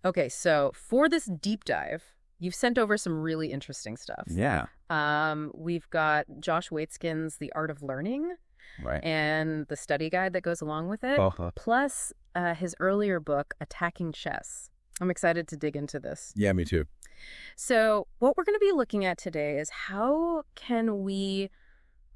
Okay, so for this deep dive, you've sent over some really interesting stuff. Yeah. We've got Josh Waitzkin's The Art of Learning Right. and the study guide that goes along with it, Uh-huh. plus his earlier book, Attacking Chess. I'm excited to dig into this. Yeah, me too. So what we're going to be looking at today is how can we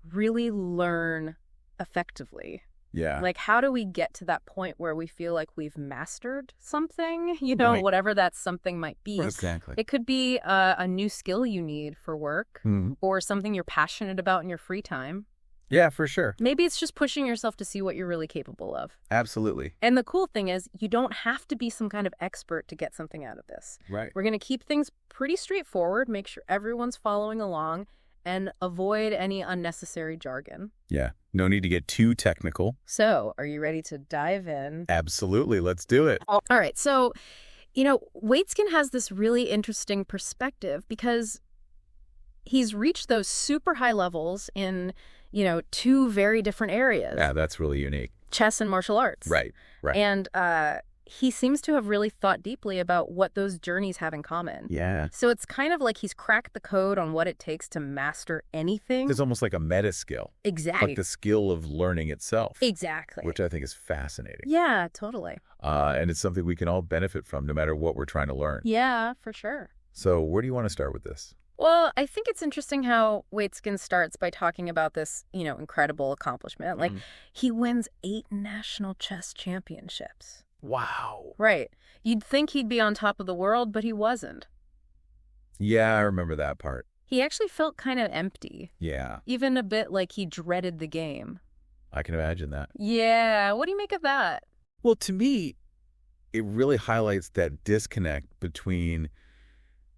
really learn effectively? Yeah. Like, how do we get to that point where we feel like we've mastered something, Right. whatever that something might be? Exactly. It could be a new skill you need for work Mhm. or something you're passionate about in your free time. Yeah, for sure. Maybe it's just pushing yourself to see what you're really capable of. Absolutely. And the cool thing is you don't have to be some kind of expert to get something out of this. Right. We're going to keep things pretty straightforward, make sure everyone's following along, and avoid any unnecessary jargon. Yeah. No need to get too technical. So, are you ready to dive in? Absolutely. Let's do it. All right. So, Waitzkin has this really interesting perspective because he's reached those super high levels in, two very different areas. Yeah, that's really unique. Chess and martial arts. Right. Right. And he seems to have really thought deeply about what those journeys have in common. Yeah. So it's kind of like he's cracked the code on what it takes to master anything. It's almost like a meta skill. Exactly. Like the skill of learning itself. Exactly. Which I think is fascinating. Yeah, totally. And it's something we can all benefit from no matter what we're trying to learn. Yeah, for sure. So where do you want to start with this? Well, I think it's interesting how Waitzkin starts by talking about this, incredible accomplishment. Like, he wins 8 national chess championships. Wow. Right. You'd think he'd be on top of the world, but he wasn't. Yeah, I remember that part. He actually felt kind of empty. Yeah, Even a bit like he dreaded the game. I can imagine that. Yeah, what do you make of that? Well, to me, it really highlights that disconnect between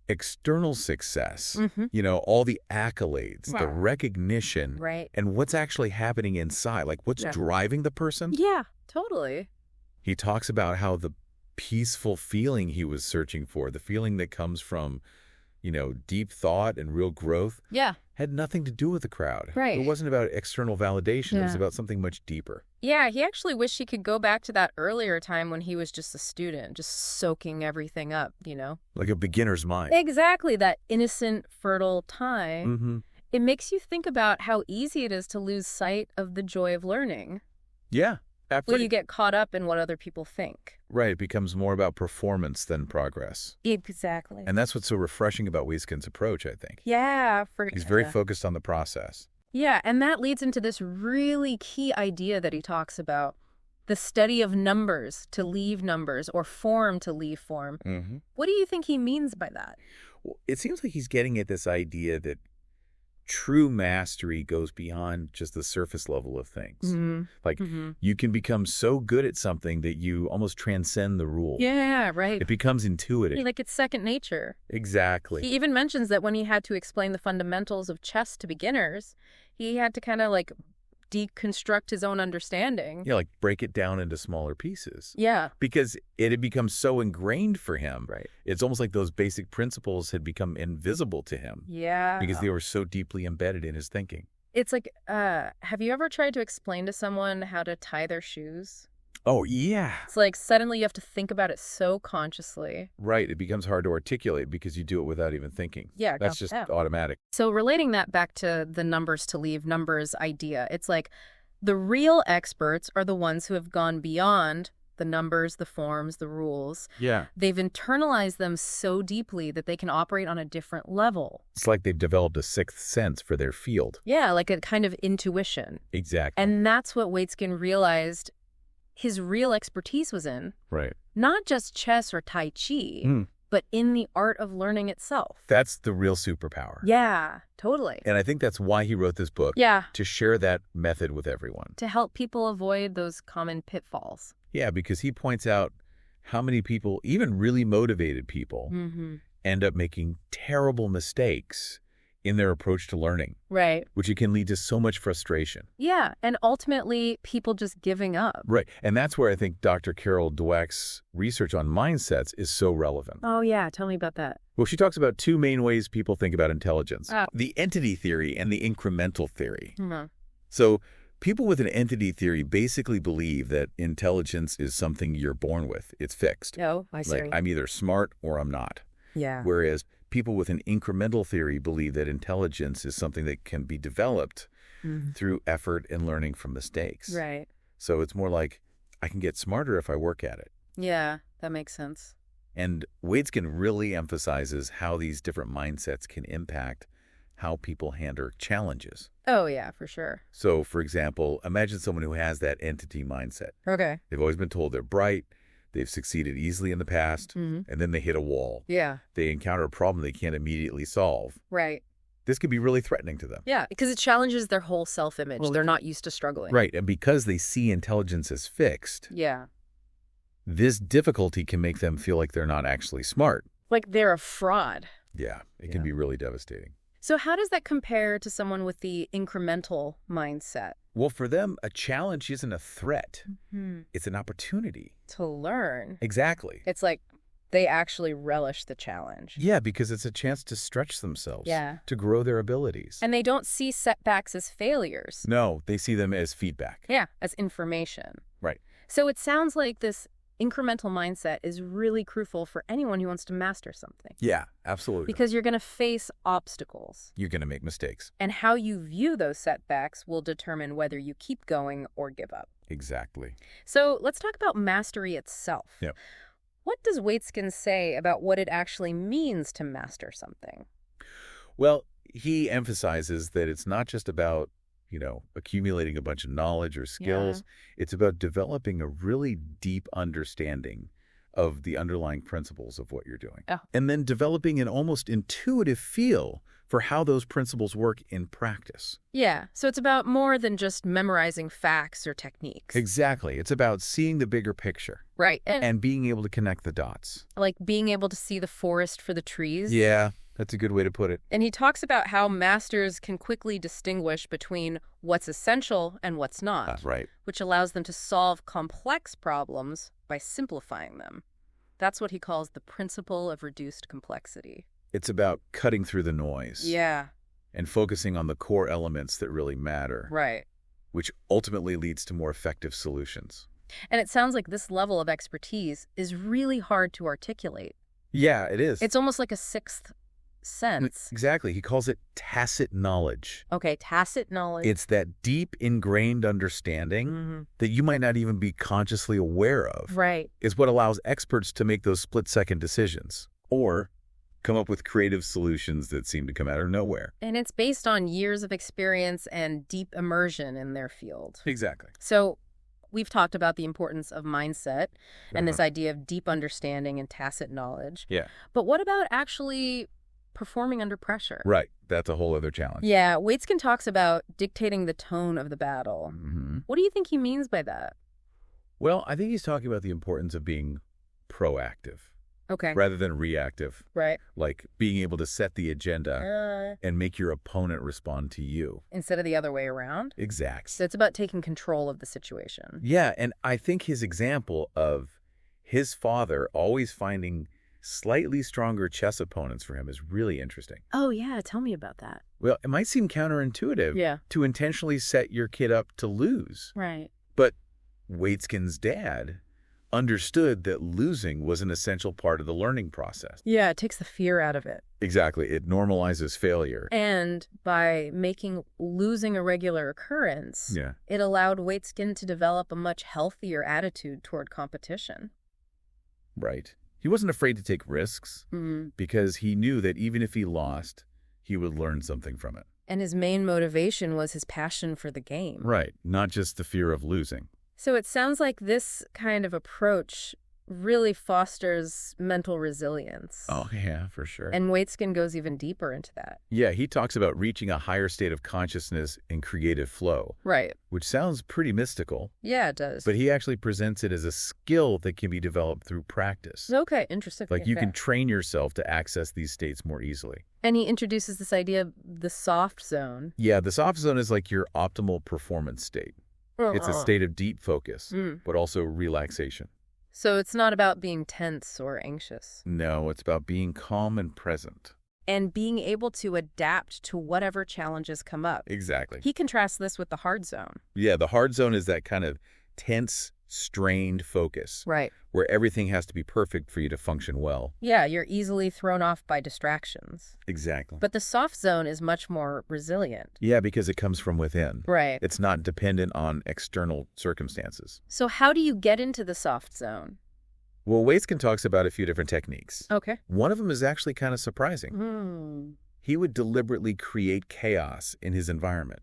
external success, all the accolades, the recognition, Right. and what's actually happening inside, like what's driving the person. Yeah, totally. He talks about how the peaceful feeling he was searching for, the feeling that comes from, deep thought and real growth, Yeah. had nothing to do with the crowd. Right. It wasn't about external validation. It was Yeah. about something much deeper. Yeah, he actually wished he could go back to that earlier time when he was just a student, just soaking everything up, Like a beginner's mind. Exactly, that innocent, fertile time. Mm-hmm. It makes you think about how easy it is to lose sight of the joy of learning Yeah. when you get caught up in what other people think. Right. It becomes more about performance than progress. Exactly. And that's what's so refreshing about Waitzkin's approach, I think. Yeah. He's very focused on the process. Yeah, and that leads into this really key idea that he talks about, the study of numbers to leave numbers or form to leave form. Mm-hmm. What do you think he means by that? Well, it seems like he's getting at this idea that true mastery goes beyond just the surface level of things. Mm-hmm. Like, you can become so good at something that you almost transcend the rule. Yeah, right. It becomes intuitive. Like it's second nature. Exactly. He even mentions that when he had to explain the fundamentals of chess to beginners, he had to kind of like deconstruct his own understanding. Yeah, like break it down into smaller pieces. Yeah. Because it had become so ingrained for him. Right. It's almost like those basic principles had become invisible to him. Yeah. Because they were so deeply embedded in his thinking. It's like, have you ever tried to explain to someone how to tie their shoes? Oh, yeah. It's like suddenly you have to think about it so consciously. Right. It becomes hard to articulate because you do it without even thinking. Yeah. That's just automatic. So relating that back to the numbers to leave numbers idea, it's like the real experts are the ones who have gone beyond the numbers, the forms, the rules. Yeah. They've internalized them so deeply that they can operate on a different level. It's like they've developed a sixth sense for their field. Yeah, like a kind of intuition. Exactly. And that's what Waitzkin realized his real expertise was in. Right. Not just chess or Tai Chi, but in the art of learning itself. That's the real superpower. Yeah, totally. And I think that's why he wrote this book. Yeah. To share that method with everyone. To help people avoid those common pitfalls. Yeah, because he points out how many people, even really motivated people, end up making terrible mistakes in their approach to learning. Right. Which it can lead to so much frustration. Yeah, and ultimately people just giving up. Right. And that's where I think Dr. Carol Dweck's research on mindsets is so relevant. Oh, yeah. Tell me about that. Well, she talks about 2 main ways people think about intelligence. The entity theory and the incremental theory. So People with an entity theory basically believe that intelligence is something you're born with. It's fixed. Oh, I see. Like, I'm either smart or I'm not. Yeah. Whereas people with an incremental theory believe that intelligence is something that can be developed through effort and learning from mistakes. Right. So it's more like, I can get smarter if I work at it. Yeah, that makes sense. And Waitzkin really emphasizes how these different mindsets can impact how people handle challenges. Oh, yeah, for sure. So, for example, imagine someone who has that entity mindset. Okay. They've always been told they're bright, they've succeeded easily in the past, and then they hit a wall. Yeah. They encounter a problem they can't immediately solve. Right. This could be really threatening to them. Yeah, because it challenges their whole self-image. Well, they're not used to struggling. Right, and because they see intelligence as fixed, Yeah. this difficulty can make them feel like they're not actually smart. Like they're a fraud. Yeah, it can be really devastating. So how does that compare to someone with the incremental mindset? Well, for them, a challenge isn't a threat. It's an opportunity. To learn. Exactly. It's like they actually relish the challenge. Yeah, because it's a chance to stretch themselves. Yeah. To grow their abilities. And they don't see setbacks as failures. No, they see them as feedback. Yeah, as information. Right. So it sounds like this incremental mindset is really crucial for anyone who wants to master something. Yeah, absolutely. Because you're going to face obstacles. You're going to make mistakes. And how you view those setbacks will determine whether you keep going or give up. Exactly. So let's talk about mastery itself. Yep. What does Waitzkin say about what it actually means to master something? Well, he emphasizes that it's not just about, accumulating a bunch of knowledge or skills. Yeah. It's about developing a really deep understanding of the underlying principles of what you're doing. Oh. And then developing an almost intuitive feel for how those principles work in practice. Yeah, so it's about more than just memorizing facts or techniques. Exactly. It's about seeing the bigger picture. Right. And being able to connect the dots. Like being able to see the forest for the trees. Yeah, that's a good way to put it. And he talks about how masters can quickly distinguish between what's essential and what's not. Right. Which allows them to solve complex problems by simplifying them. That's what he calls the principle of reduced complexity. It's about cutting through the noise. Yeah. And focusing on the core elements that really matter. Right. Which ultimately leads to more effective solutions. And it sounds like this level of expertise is really hard to articulate. Yeah, it is. It's almost like a sixth sense. Exactly. He calls it tacit knowledge. Okay, tacit knowledge. It's that deep ingrained understanding that you might not even be consciously aware of. Right. Is what allows experts to make those split-second decisions. Or come up with creative solutions that seem to come out of nowhere. And it's based on years of experience and deep immersion in their field. Exactly. So we've talked about the importance of mindset and this idea of deep understanding and tacit knowledge. Yeah. But what about actually performing under pressure? Right. That's a whole other challenge. Yeah. Waitzkin talks about dictating the tone of the battle. What do you think he means by that? Well, I think he's talking about the importance of being proactive. Okay. Rather than reactive. Right. Like being able to set the agenda and make your opponent respond to you. Instead of the other way around? Exactly. So it's about taking control of the situation. Yeah, and I think his example of his father always finding slightly stronger chess opponents for him is really interesting. Oh, yeah. Tell me about that. Well, it might seem counterintuitive to intentionally set your kid up to lose. Right. But Waitzkin's dad understood that losing was an essential part of the learning process. Yeah, it takes the fear out of it. Exactly. It normalizes failure. And by making losing a regular occurrence, it allowed Waitzkin to develop a much healthier attitude toward competition. Right. He wasn't afraid to take risks because he knew that even if he lost, he would learn something from it. And his main motivation was his passion for the game. Right. Not just the fear of losing. So it sounds like this kind of approach really fosters mental resilience. Oh, yeah, for sure. And Waitzkin goes even deeper into that. Yeah, he talks about reaching a higher state of consciousness and creative flow. Right. Which sounds pretty mystical. Yeah, it does. But he actually presents it as a skill that can be developed through practice. Okay, interesting. Like you can train yourself to access these states more easily. And he introduces this idea of the soft zone. Yeah, the soft zone is like your optimal performance state. It's a state of deep focus, but also relaxation. So it's not about being tense or anxious. No, it's about being calm and present. and being able to adapt to whatever challenges come up. Exactly. He contrasts this with the hard zone. Yeah, the hard zone is that kind of tense, strained focus. Right. Where everything has to be perfect for you to function well. Yeah, you're easily thrown off by distractions. Exactly. But the soft zone is much more resilient. Yeah, because it comes from within. Right. It's not dependent on external circumstances. So how do you get into the soft zone? Well, Waitzkin talks about a few different techniques. Okay. One of them is actually kind of surprising. He would deliberately create chaos in his environment.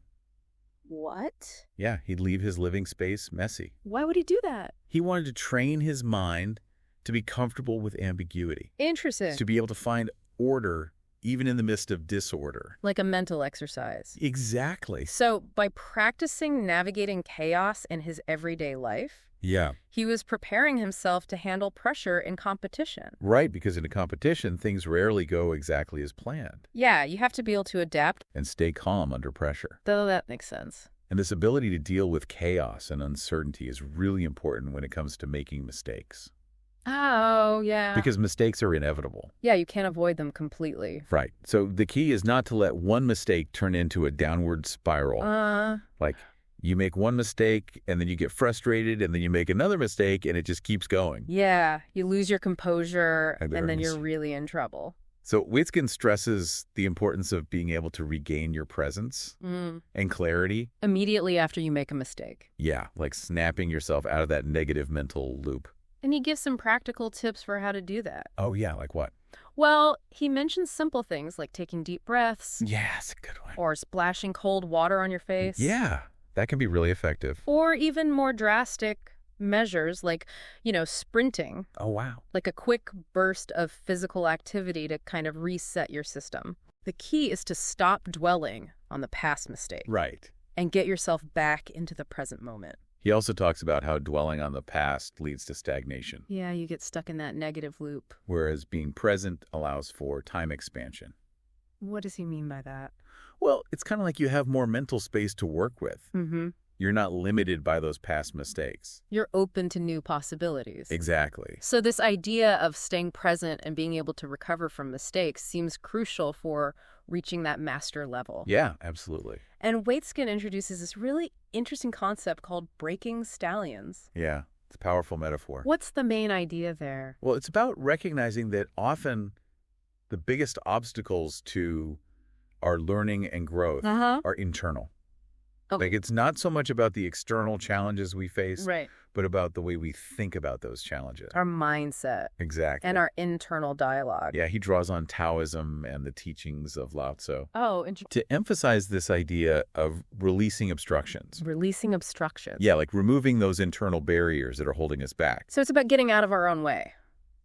What? Yeah, he'd leave his living space messy. Why would he do that? He wanted to train his mind to be comfortable with ambiguity. Interesting. To be able to find order even in the midst of disorder. Like a mental exercise. Exactly. So by practicing navigating chaos in his everyday life, yeah, he was preparing himself to handle pressure in competition. Right, because in a competition, things rarely go exactly as planned. Yeah, you have to be able to adapt. And stay calm under pressure. Though that makes sense. And this ability to deal with chaos and uncertainty is really important when it comes to making mistakes. Oh, yeah. Because mistakes are inevitable. Yeah, you can't avoid them completely. Right. So the key is not to let one mistake turn into a downward spiral. Like, you make one mistake, and then you get frustrated, and then you make another mistake, and it just keeps going. Yeah, you lose your composure, and then you're really in trouble. So Waitzkin stresses the importance of being able to regain your presence and clarity. Immediately after you make a mistake. Yeah, like snapping yourself out of that negative mental loop. And he gives some practical tips for how to do that. Oh, yeah, like what? Well, he mentions simple things like taking deep breaths. Yeah, that's a good one. Or splashing cold water on your face. Yeah. That can be really effective. Or even more drastic measures like, sprinting. Oh, wow. Like a quick burst of physical activity to kind of reset your system. The key is to stop dwelling on the past mistake. Right. And get yourself back into the present moment. He also talks about how dwelling on the past leads to stagnation. Yeah, you get stuck in that negative loop. Whereas being present allows for time expansion. What does he mean by that? Well, it's kind of like you have more mental space to work with. You're not limited by those past mistakes. You're open to new possibilities. Exactly. So this idea of staying present and being able to recover from mistakes seems crucial for reaching that master level. Yeah, absolutely. And Waitzkin introduces this really interesting concept called breaking stallions. Yeah, it's a powerful metaphor. What's the main idea there? Well, it's about recognizing that often the biggest obstacles to our learning and growth are internal. Okay. Like, it's not so much about the external challenges we face, right, but about the way we think about those challenges. Our mindset. Exactly. And our internal dialogue. Yeah, he draws on Taoism and the teachings of Lao Tzu. Oh, interesting. To emphasize this idea of releasing obstructions. Releasing obstructions. Yeah, like removing those internal barriers that are holding us back. So it's about getting out of our own way.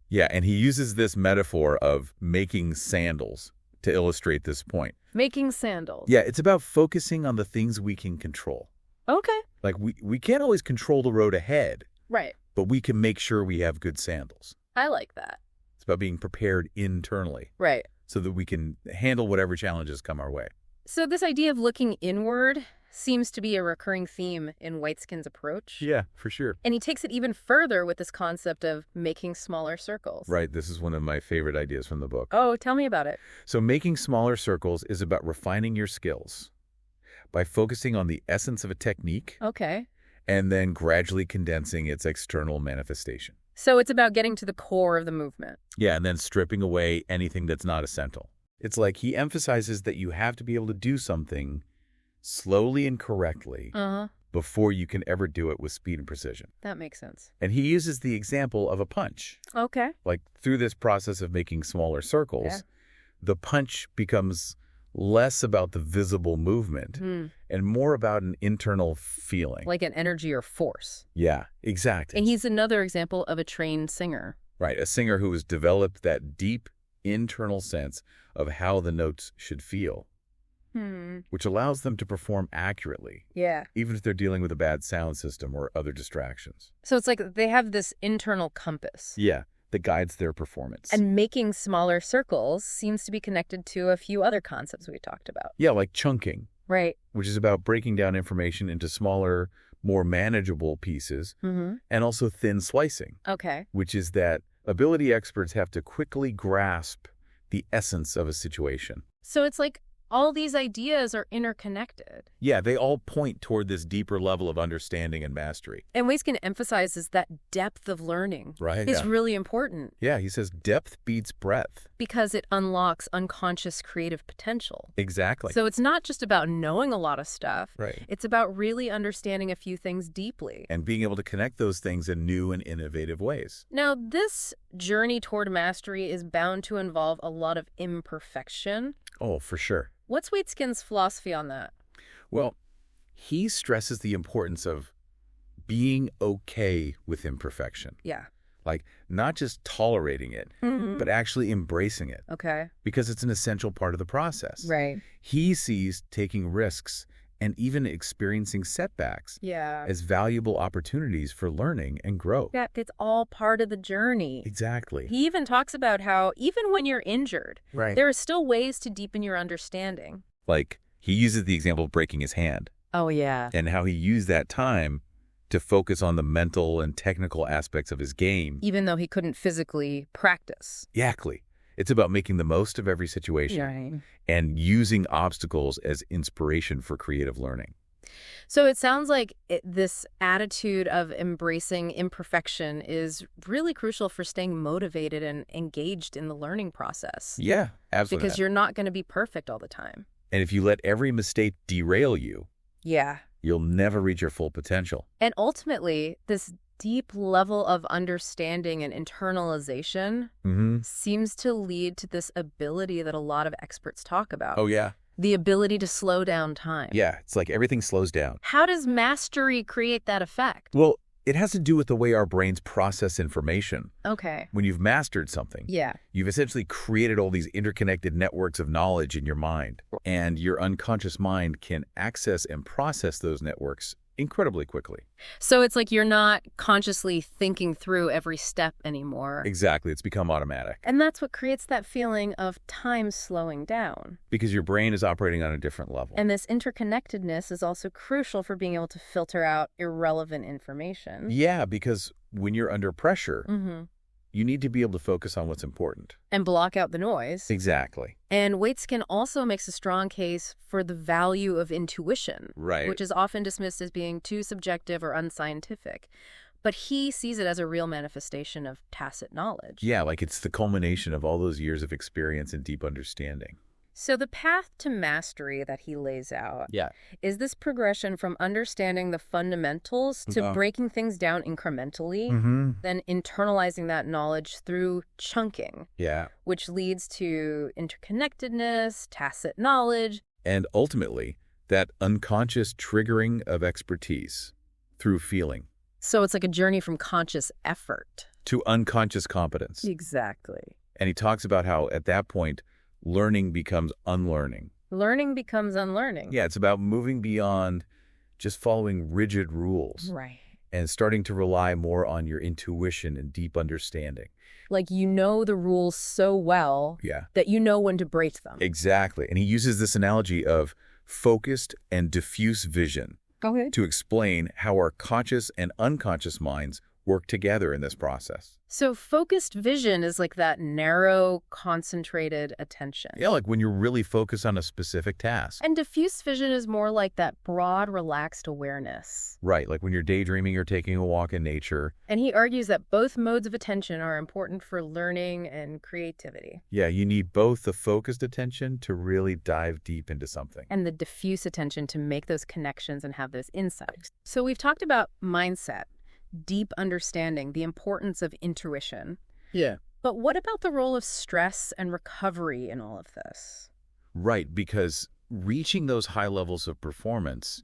Yeah, and he uses this metaphor of making sandals to illustrate this point. Making sandals. Yeah, it's about focusing on the things we can control. Okay. Like, we can't always control the road ahead. Right. But we can make sure we have good sandals. I like that. It's about being prepared internally. Right. So that we can handle whatever challenges come our way. So this idea of looking inward seems to be a recurring theme in Waitzkin's approach. Yeah, for sure. And he takes it even further with this concept of making smaller circles. Right. This is one of my favorite ideas from the book. Oh, tell me about it. So making smaller circles is about refining your skills by focusing on the essence of a technique. Okay. And then gradually condensing its external manifestation. So it's about getting to the core of the movement. Yeah, and then stripping away anything that's not essential. It's like he emphasizes that you have to be able to do something slowly and correctly before you can ever do it with speed and precision. That makes sense. And he uses the example of a punch. Okay. Like, through this process of making smaller circles, the punch becomes less about the visible movement and more about an internal feeling. Like an energy or force. Yeah, exactly. And he's another example of a trained singer. Right, a singer who has developed that deep internal sense of how the notes should feel. Which allows them to perform accurately. Yeah. Even if they're dealing with a bad sound system or other distractions. So it's like they have this internal compass. Yeah, that guides their performance. And making smaller circles seems to be connected to a few other concepts we talked about. Yeah, like chunking. Right. Which is about breaking down information into smaller, more manageable pieces. And also thin slicing. Okay. Which is that ability experts have to quickly grasp the essence of a situation. So it's like all these ideas are interconnected. Yeah, they all point toward this deeper level of understanding and mastery. And Waitzkin emphasizes that depth of learning Right, is yeah. really important Yeah, he says depth beats breadth. because it unlocks unconscious creative potential. Exactly. So it's not just about knowing a lot of stuff. Right. It's about really understanding a few things deeply. And being able to connect those things in new and innovative ways. Now, this journey toward mastery is bound to involve a lot of imperfection. Oh, for sure. What's Waitzkin's philosophy on that? Well, he stresses the importance of being okay with imperfection. Yeah. Like, not just tolerating it, but actually embracing it, Okay. because it's an essential part of the process. Right. He sees taking risks and even experiencing setbacks Yeah. as valuable opportunities for learning and growth. Yeah, it's all part of the journey. Exactly. He even talks about how even when you're injured, Right. there are still ways to deepen your understanding. Like, he uses the example of breaking his hand Oh, yeah. and how he used that time to focus on the mental and technical aspects of his game. Even though he couldn't physically practice. Exactly. It's about making the most of every situation Right. and using obstacles as inspiration for creative learning. So it sounds like this attitude of embracing imperfection is really crucial for staying motivated and engaged in the learning process. Yeah, absolutely. Because you're not going to be perfect all the time. And if you let every mistake derail you, Yeah. you'll never reach your full potential. And ultimately, this deep level of understanding and internalization seems to lead to this ability that a lot of experts talk about. Oh, yeah. The ability to slow down time. Yeah, it's like everything slows down. How does mastery create that effect? Well, it has to do with the way our brains process information. Okay. When you've mastered something, Yeah. you've essentially created all these interconnected networks of knowledge in your mind. And your unconscious mind can access and process those networks incredibly quickly. So it's like you're not consciously thinking through every step anymore. Exactly. It's become automatic. And that's what creates that feeling of time slowing down. Because your brain is operating on a different level. And this interconnectedness is also crucial for being able to filter out irrelevant information. Yeah, because when you're under pressure, you need to be able to focus on what's important. And block out the noise. Exactly. And Waitzkin also makes a strong case for the value of intuition, Right. which is often dismissed as being too subjective or unscientific. But he sees it as a real manifestation of tacit knowledge. Yeah, like it's the culmination of all those years of experience and deep understanding. So the path to mastery that he lays out is this progression from understanding the fundamentals to breaking things down incrementally, then internalizing that knowledge through chunking, Yeah. which leads to interconnectedness, tacit knowledge. And ultimately, that unconscious triggering of expertise through feeling So it's like a journey from conscious effort. to unconscious competence. Exactly. And he talks about how at that point, learning becomes unlearning. Learning becomes unlearning. Yeah, it's about moving beyond just following rigid rules Right. and starting to rely more on your intuition and deep understanding. Like you know the rules so well Yeah, that you know when to break them. exactly. And he uses this analogy of focused and diffuse vision Okay. to explain how our conscious and unconscious minds work together in this process. So focused vision is like that narrow, concentrated attention. Yeah, like when you're really focused on a specific task. And diffuse vision is more like that broad, relaxed awareness. Right, like when you're daydreaming or taking a walk in nature. And he argues that both modes of attention are important for learning and creativity. Yeah, you need both the focused attention to really dive deep into something. And the diffuse attention to make those connections and have those insights. So we've talked about mindset, deep understanding, the importance of intuition. Yeah. But what about the role of stress and recovery in all of this? Right, because reaching those high levels of performance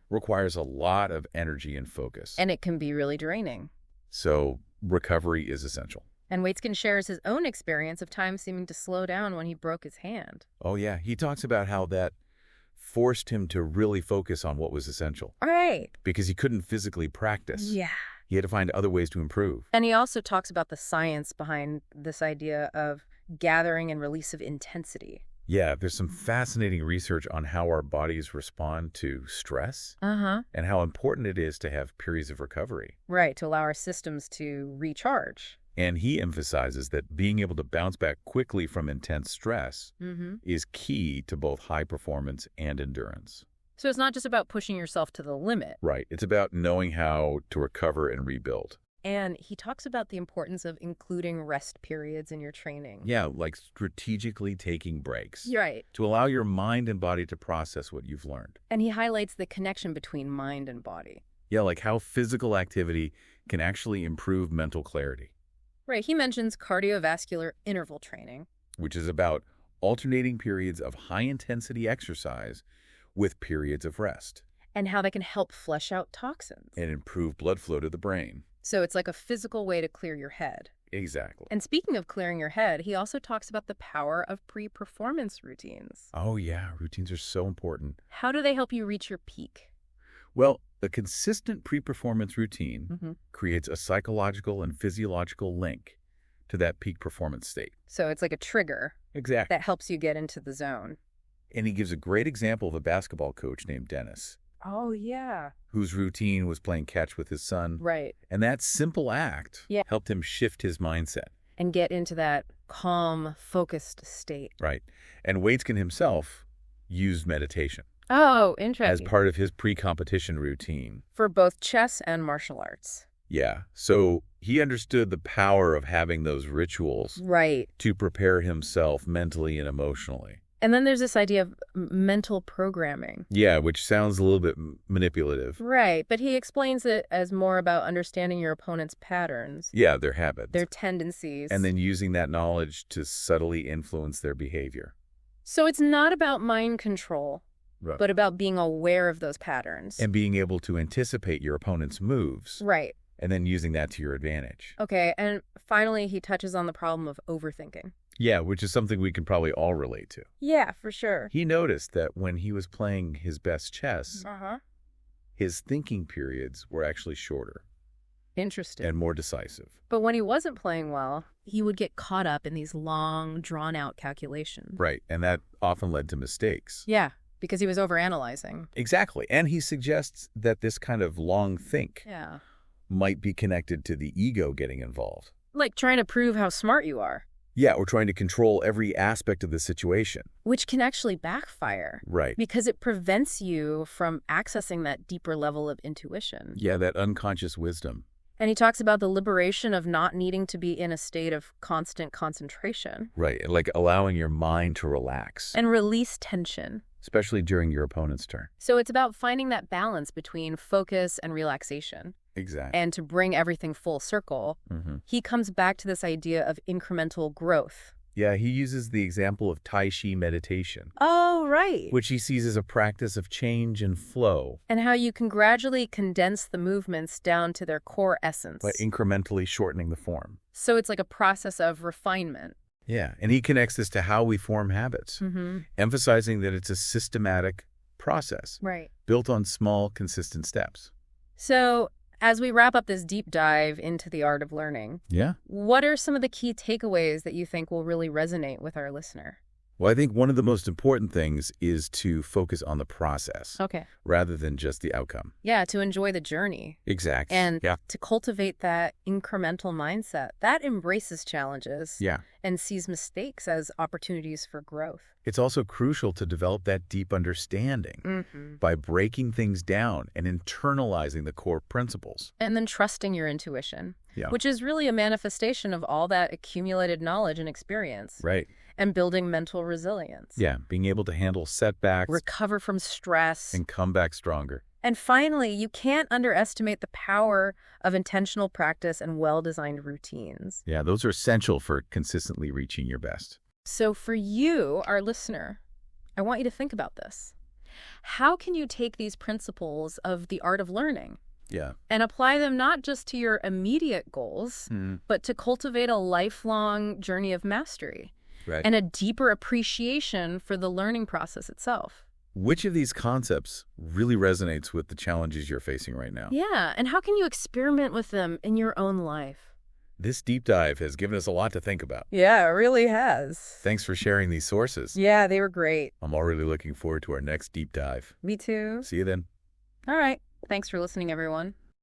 requires a lot of energy and focus. And it can be really draining. So recovery is essential. And Waitzkin shares his own experience of time seeming to slow down when he broke his hand. Oh, yeah. He talks about how that forced him to really focus on what was essential All right. because he couldn't physically practice. Yeah. He had to find other ways to improve. And he also talks about the science behind this idea of gathering and release of intensity. Yeah, there's some fascinating research on how our bodies respond to stress and how important it is to have periods of recovery. Right, to allow our systems to recharge. And he emphasizes that being able to bounce back quickly from intense stress is key to both high performance and endurance. So it's not just about pushing yourself to the limit. Right. It's about knowing how to recover and rebuild. And he talks about the importance of including rest periods in your training. Yeah, like strategically taking breaks. Right. To allow your mind and body to process what you've learned. And he highlights the connection between mind and body. Yeah, like how physical activity can actually improve mental clarity. Right. He mentions cardiovascular interval training, which is about alternating periods of high-intensity exercise with periods of rest. And how that can help flush out toxins. And improve blood flow to the brain. So it's like a physical way to clear your head. Exactly. And speaking of clearing your head, he also talks about the power of pre-performance routines. Oh, yeah. Routines are so important. How do they help you reach your peak? Well, a consistent pre-performance routine creates a psychological and physiological link to that peak performance state. So it's like a trigger. Exactly. That helps you get into the zone. And he gives a great example of a basketball coach named Dennis. Oh, yeah. Whose routine was playing catch with his son. Right. And that simple act helped him shift his mindset. And get into that calm, focused state. Right. And Waitzkin himself used meditation. Oh, interesting. As part of his pre-competition routine. For both chess and martial arts. Yeah. So he understood the power of having those rituals. Right. To prepare himself mentally and emotionally. And then there's this idea of mental programming. Yeah, which sounds a little bit manipulative. Right, but he explains it as more about understanding your opponent's patterns. Yeah, their habits. Their tendencies. And then using that knowledge to subtly influence their behavior. So it's not about mind control, but about being aware of those patterns. And being able to anticipate your opponent's moves. Right. And then using that to your advantage. Okay, and finally he touches on the problem of overthinking. Yeah, which is something we can probably all relate to. Yeah, for sure. He noticed that when he was playing his best chess, his thinking periods were actually shorter. Interesting. And more decisive. But when he wasn't playing well, he would get caught up in these long, drawn-out calculations. Right, and that often led to mistakes. Yeah, because he was overanalyzing. Exactly, and he suggests that this kind of long think might be connected to the ego getting involved. Like trying to prove how smart you are. Yeah, or trying to control every aspect of the situation. Which can actually backfire. Right. Because it prevents you from accessing that deeper level of intuition. Yeah, that unconscious wisdom. And he talks about the liberation of not needing to be in a state of constant concentration. Right, like allowing your mind to relax. And release tension. Especially during your opponent's turn. So it's about finding that balance between focus and relaxation. Exactly. And to bring everything full circle, he comes back to this idea of incremental growth. Yeah, he uses the example of Tai Chi meditation. Oh, right. Which he sees as a practice of change and flow. And how you can gradually condense the movements down to their core essence. By incrementally shortening the form. So it's like a process of refinement. Yeah, and he connects this to how we form habits, emphasizing that it's a systematic process. Right. Built on small, consistent steps. So as we wrap up this deep dive into the art of learning, what are some of the key takeaways that you think will really resonate with our listener? Well, I think one of the most important things is to focus on the process. Okay. Rather than just the outcome. Yeah, to enjoy the journey. Exactly. And to cultivate that incremental mindset that embraces challenges and sees mistakes as opportunities for growth. It's also crucial to develop that deep understanding by breaking things down and internalizing the core principles. And then trusting your intuition, which is really a manifestation of all that accumulated knowledge and experience. Right. And building mental resilience. Yeah, being able to handle setbacks. Recover from stress. And come back stronger. And finally, you can't underestimate the power of intentional practice and well-designed routines. Yeah, those are essential for consistently reaching your best. So for you, our listener, I want you to think about this. How can you take these principles of the art of learning and apply them not just to your immediate goals, but to cultivate a lifelong journey of mastery? Right. And a deeper appreciation for the learning process itself. Which of these concepts really resonates with the challenges you're facing right now? Yeah, and how can you experiment with them in your own life? This deep dive has given us a lot to think about. Yeah, it really has. Thanks for sharing these sources. Yeah, they were great. I'm already looking forward to our next deep dive. Me too. See you then. All right. Thanks for listening, everyone.